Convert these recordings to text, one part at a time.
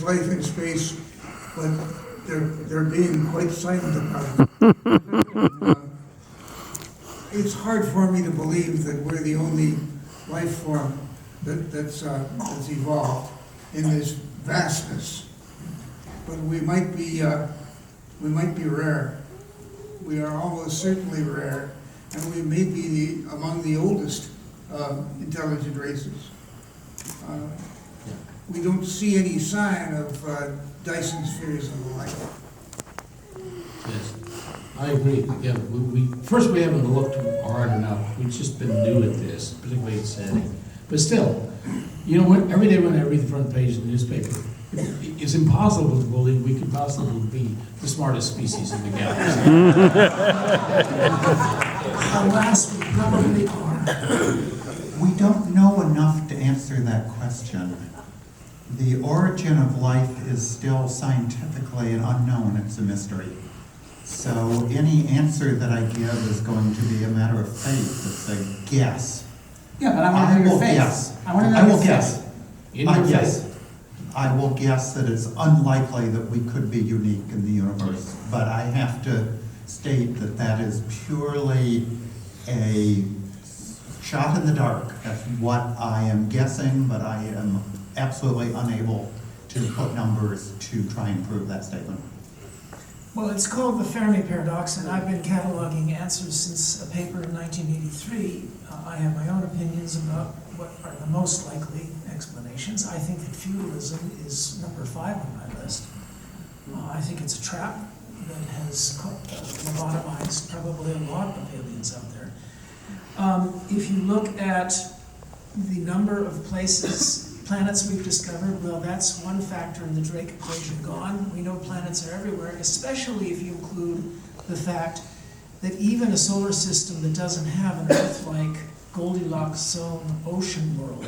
life in space, but they're being quite silent about it. It's hard for me to believe that we're the only life form that's evolved in this vastness. But we might be rare. We are almost certainly rare, and we may be among the oldest intelligent races. We don't see any sign of Dyson spheres and the like. Yes, I agree. Yeah, we haven't looked hard enough. We've just been new at this, particularly at setting. But still, you know what? Every day when I read the front page of the newspaper, it's impossible to believe we could possibly be the smartest species in the galaxy. Alas, we probably are. We don't know enough to answer that question. The origin of life is still scientifically an unknown. It's a mystery. So any answer that I give is going to be a matter of faith. It's a guess. Yeah, but I want to know your faith. Guess. I want to know I your will faith. guess. In your Yes. faith. I will guess that it's unlikely that we could be unique in the universe, but I have to state that that is purely a shot in the dark. That's what I am guessing, but I am absolutely unable to put numbers to try and prove that statement. Well, it's called the Fermi paradox, and I've been cataloging answers since a paper in 1983. I have my own opinions about what are the most likely explanations. I think that feudalism is number 5 on my list. I think it's a trap that has lobotomized probably a lot of aliens out there. If you look at the number of planets we've discovered, well, that's one factor in the Drake equation gone. We know planets are everywhere, especially if you include the fact that even a solar system that doesn't have an Earth-like Goldilocks zone ocean world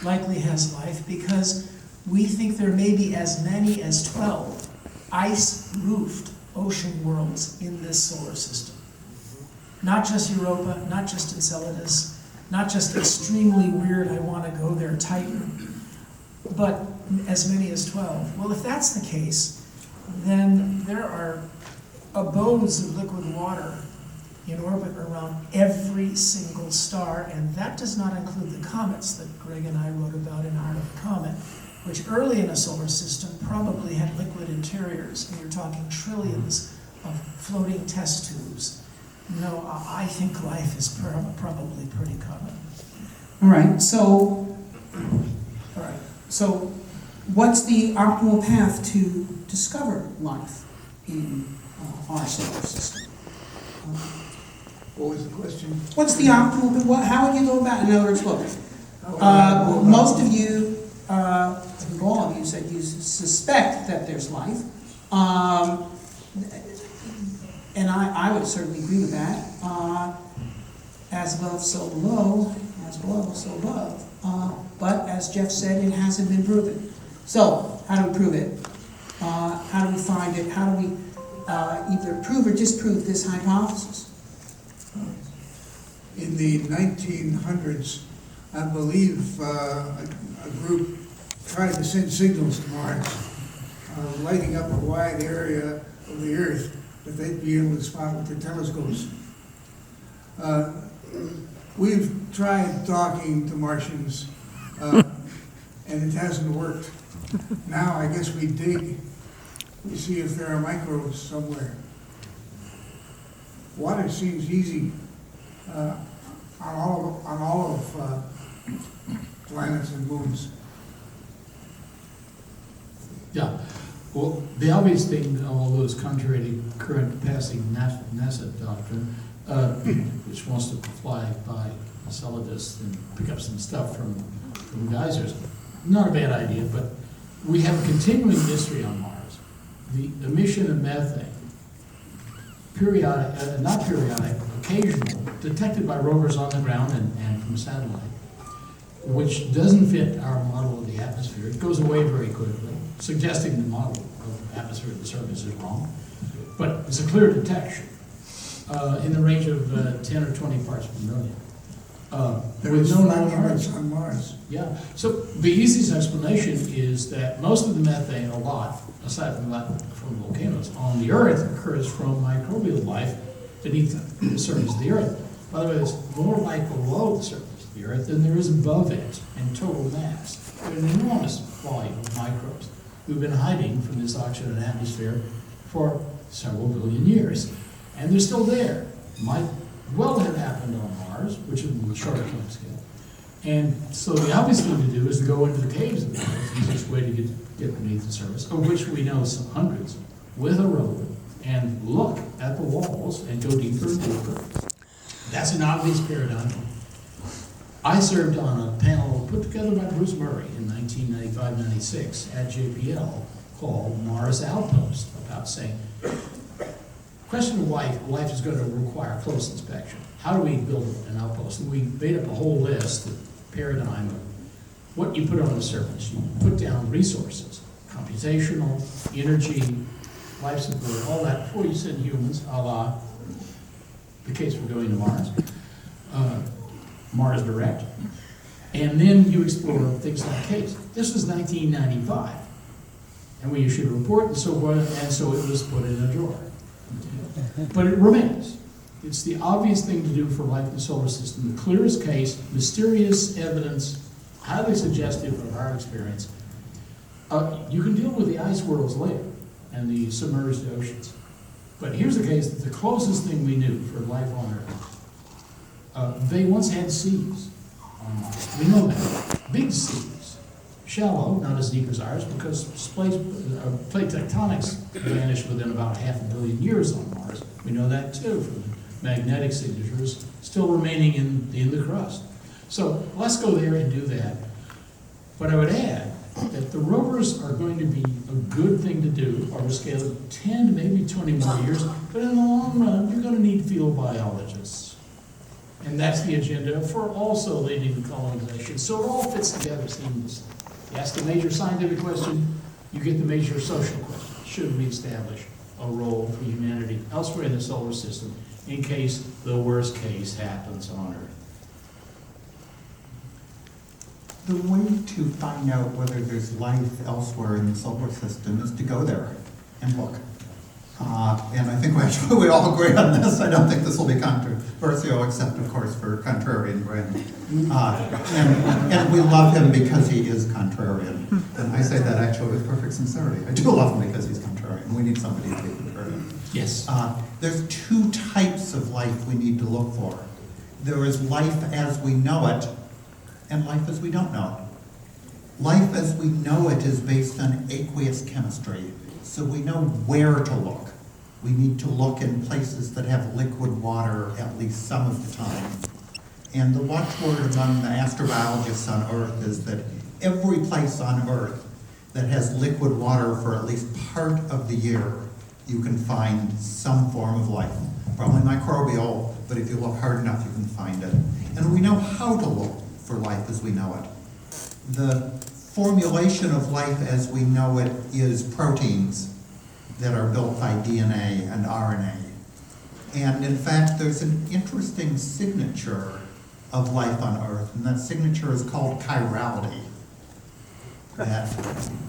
likely has life, because we think there may be as many as 12 ice-roofed ocean worlds in this solar system. Not just Europa, not just Enceladus, not just extremely weird, I want to go there, Titan, but as many as 12. Well, if that's the case, then there are abodes of liquid water in orbit around every single star, and that does not include the comets that Greg and I wrote about in Art of the Comet, which early in a solar system probably had liquid interiors, and you're talking trillions of floating test tubes. No, I think life is probably pretty common. All right, so what's the optimal path to discover life in our solar system? What was the question? What's the optimal, how would you go about, in other words, look, most of you, I think all of you said you suspect that there's life. And I would certainly agree with that. As above, so below, as below, so above. But as Jeff said, it hasn't been proven. So, how do we prove it? How do we find it? How do we either prove or disprove this hypothesis? In the 1900s, I believe a group tried to send signals to Mars, lighting up a wide area of the Earth that they'd be able to spot with their telescopes. We've tried talking to Martians, and it hasn't worked. Now I guess we dig. We see if there are microbes somewhere. Water seems easy on all of planets and moons. Yeah. Well, the obvious thing, although it's contrary to current passing NASA doctrine, which wants to fly by Enceladus and pick up some stuff from geysers, not a bad idea, but we have a continuing mystery on Mars. The emission of methane, periodic, not periodic, occasional, detected by rovers on the ground and from satellite, which doesn't fit our model of the atmosphere. It goes away very quickly, suggesting the model of the atmosphere at the surface is wrong. But it's a clear detection in the range of 10 or 20 parts per million. There with is no flat known limits Mars. on Mars. Yeah, so the easiest explanation is that most of the methane, a lot, aside from that from volcanoes, on the Earth occurs from microbial life beneath the surface of the Earth. By the way, there's more life below the surface of the Earth than there is above it in total mass. There's an enormous volume of microbes who've been hiding from this oxygen atmosphere for several billion years. And they're still there. Might well have happened on Mars, which is the shorter time scale. And so the obvious thing to do is to go into the caves of Mars, the easiest way to get beneath the surface, of which we know some hundreds, with a rover, and look at the walls and go deeper and deeper. That's an obvious paradigm. I served on a panel put together by Bruce Murray in 1995-96 at JPL called Mars Outpost, about saying, question of life is going to require close inspection. How do we build an outpost? And we made up a whole list, a paradigm of what you put on the surface. You put down resources, computational, energy, life support, all that, before you send humans, a la the case for going to Mars, Mars Direct. And then you explore things like caves. This was 1995. And we issued a report and so forth, and so it was put in a drawer. But it remains. It's the obvious thing to do for life in the solar system. The clearest case, mysterious evidence, highly suggestive of our experience. You can deal with the ice worlds later and the submerged oceans. But here's the case, that the closest thing we knew for life on Earth. They once had seas on Mars. We know that. Big seas. Shallow, not as deep as ours, because plate tectonics vanished within about 500 million years on Mars. We know that too from the magnetic signatures still remaining in the crust. So let's go there and do that. But I would add that the rovers are going to be a good thing to do over a scale of 10 to maybe 20 more years, but in the long run, you're going to need field biologists. And that's the agenda for also leading the colonization. So it all fits together seamlessly. You ask the major scientific question, you get the major social question. Should we establish a role for humanity elsewhere in the solar system in case the worst case happens on Earth? The way to find out whether there's life elsewhere in the solar system is to go there and look. And I think we all agree on this. I don't think this will be controversial, except, of course, for contrarian Brandon. And we love him because he is contrarian. And I say that actually with perfect sincerity. I do love him because he's contrarian. We need somebody to be contrarian. Yes. There's two types of life we need to look for. There is life as we know it, and life as we don't know it. Life as we know it is based on aqueous chemistry, so we know where to look. We need to look in places that have liquid water at least some of the time. And the watchword among the astrobiologists on Earth is that every place on Earth that has liquid water for at least part of the year, you can find some form of life. Probably microbial, but if you look hard enough, you can find it. And we know how to look for life as we know it. The formulation of life as we know it is proteins that are built by DNA and RNA. And in fact, there's an interesting signature of life on Earth, and that signature is called chirality. That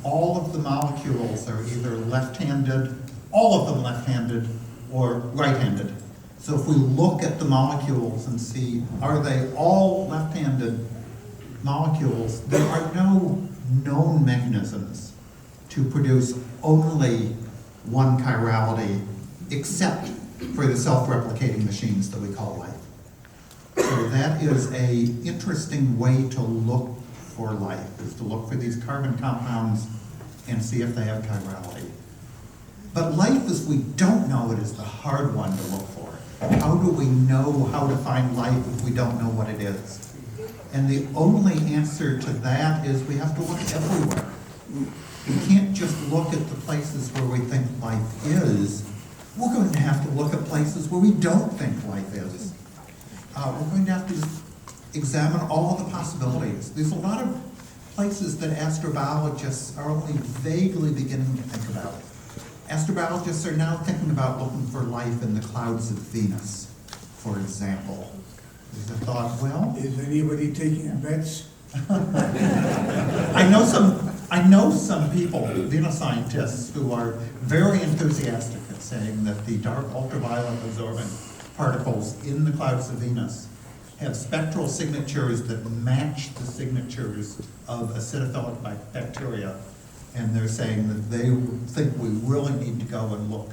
all of the molecules are either left-handed, all of them left-handed, or right-handed. So if we look at the molecules and see, are they all left-handed molecules, there are no known mechanisms to produce only one chirality, except for the self-replicating machines that we call life. So that is an interesting way to look for life, is to look for these carbon compounds and see if they have chirality. But life as we don't know it is the hard one to look for. How do we know how to find life if we don't know what it is? And the only answer to that is we have to look everywhere. We can't just look at the places where we think life is. We're going to have to look at places where we don't think life is. We're going to have to examine all of the possibilities. There's a lot of places that astrobiologists are only vaguely beginning to think about. Astrobiologists are now thinking about looking for life in the clouds of Venus, for example. There's a thought, well, Is anybody taking bets? I know some people, Venus scientists, who are very enthusiastic at saying that the dark ultraviolet absorbent particles in the clouds of Venus have spectral signatures that match the signatures of acidophilic bacteria. And they're saying that they think we really need to go and look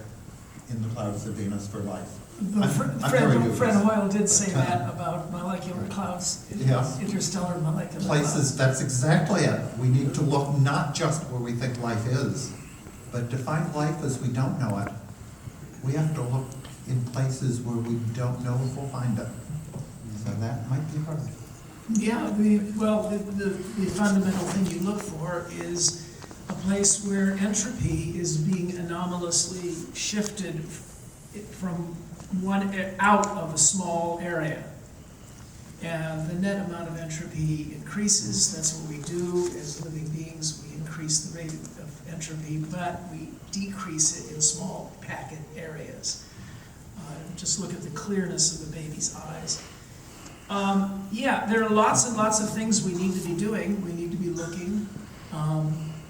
in the clouds of Venus for life. But I'm very dubious. Fred Hoyle did say that about molecular clouds, Yes. interstellar molecular Places, clouds. that's exactly it. We need to look not just where we think life is, but to find life as we don't know it. We have to look in places where we don't know if we'll find it. So that might be hard. Yeah, the fundamental thing you look for is a place where entropy is being anomalously shifted from out of a small area. And the net amount of entropy increases. That's what we do as living beings. We increase the rate of entropy, but we decrease it in small packet areas. Just look at the clearness of the baby's eyes. Yeah, there are lots and lots of things we need to be doing. We need to be looking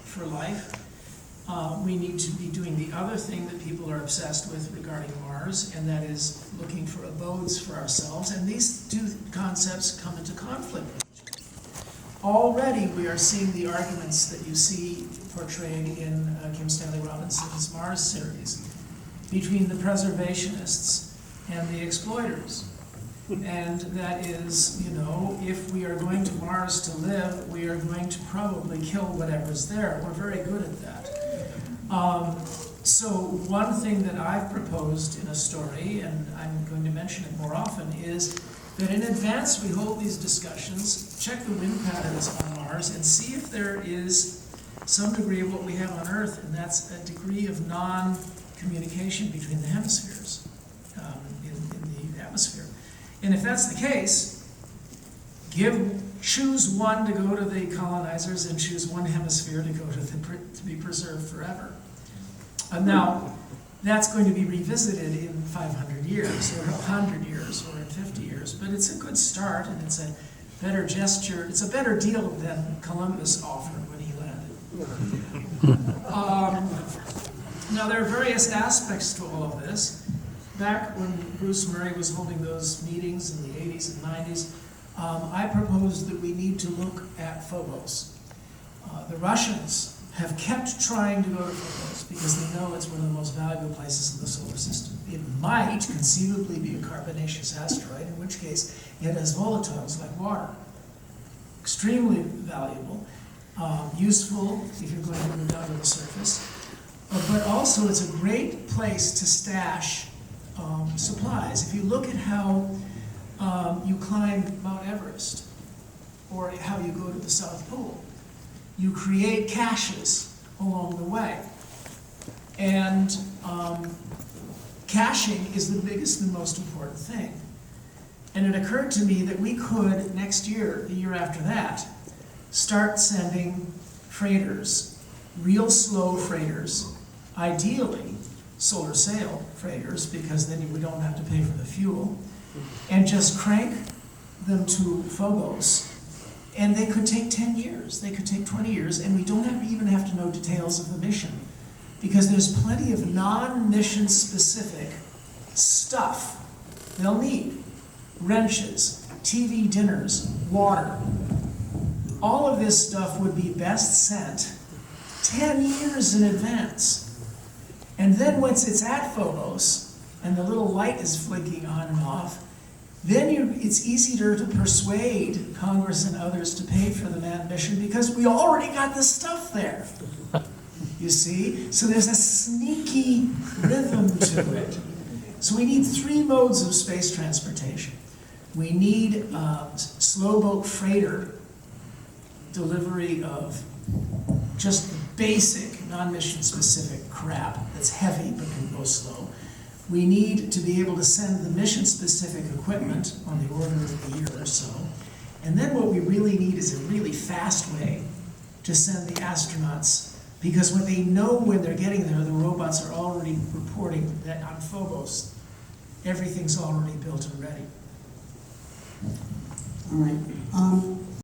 for life. We need to be doing the other thing that people are obsessed with regarding Mars, and that is looking for abodes for ourselves. And these two concepts come into conflict. Already we are seeing the arguments that you see portrayed in Kim Stanley Robinson's Mars series between the preservationists and the exploiters. And that is, you know, if we are going to Mars to live, we are going to probably kill whatever's there. We're very good at that. So one thing that I've proposed in a story, and I'm going to mention it more often, is that in advance we hold these discussions, check the wind patterns on Mars, and see if there is some degree of what we have on Earth, and that's a degree of non-communication between the hemispheres in the atmosphere. And if that's the case, choose one to go to the colonizers and choose one hemisphere to go to be preserved forever. Now, that's going to be revisited in 500 years, or 100 years, or in 50 years, but it's a good start, and it's a better gesture. It's a better deal than Columbus offered when he landed. Now, there are various aspects to all of this. Back when Bruce Murray was holding those meetings in the 80s and 90s, I proposed that we need to look at Phobos. The Russians have kept trying to go to Phobos because they know it's one of the most valuable places in the solar system. It might conceivably be a carbonaceous asteroid, in which case it has volatiles like water. Extremely valuable, useful if you're going to go down to the surface, but also it's a great place to stash supplies. If you look at how you climb Mount Everest, or how you go to the South Pole, you create caches along the way. And caching is the biggest and most important thing. And it occurred to me that we could, next year, the year after that, start sending freighters, real slow freighters, ideally solar sail freighters, because then we don't have to pay for the fuel, and just crank them to Phobos. And they could take 10 years, they could take 20 years, and we don't even have to know details of the mission, because there's plenty of non-mission specific stuff they'll need. Wrenches, TV dinners, water. All of this stuff would be best sent 10 years in advance. And then once it's at Phobos, and the little light is flicking on and off, then it's easier to persuade Congress and others to pay for the manned mission because we already got the stuff there. You see? So there's a sneaky rhythm to it. So we need 3 modes of space transportation. We need slow boat freighter delivery of just basic, non-mission specific crap that's heavy but can go slow. We need to be able to send the mission-specific equipment on the order of a year or so. And then what we really need is a really fast way to send the astronauts, because when they know when they're getting there, the robots are already reporting that on Phobos, everything's already built and ready. All right.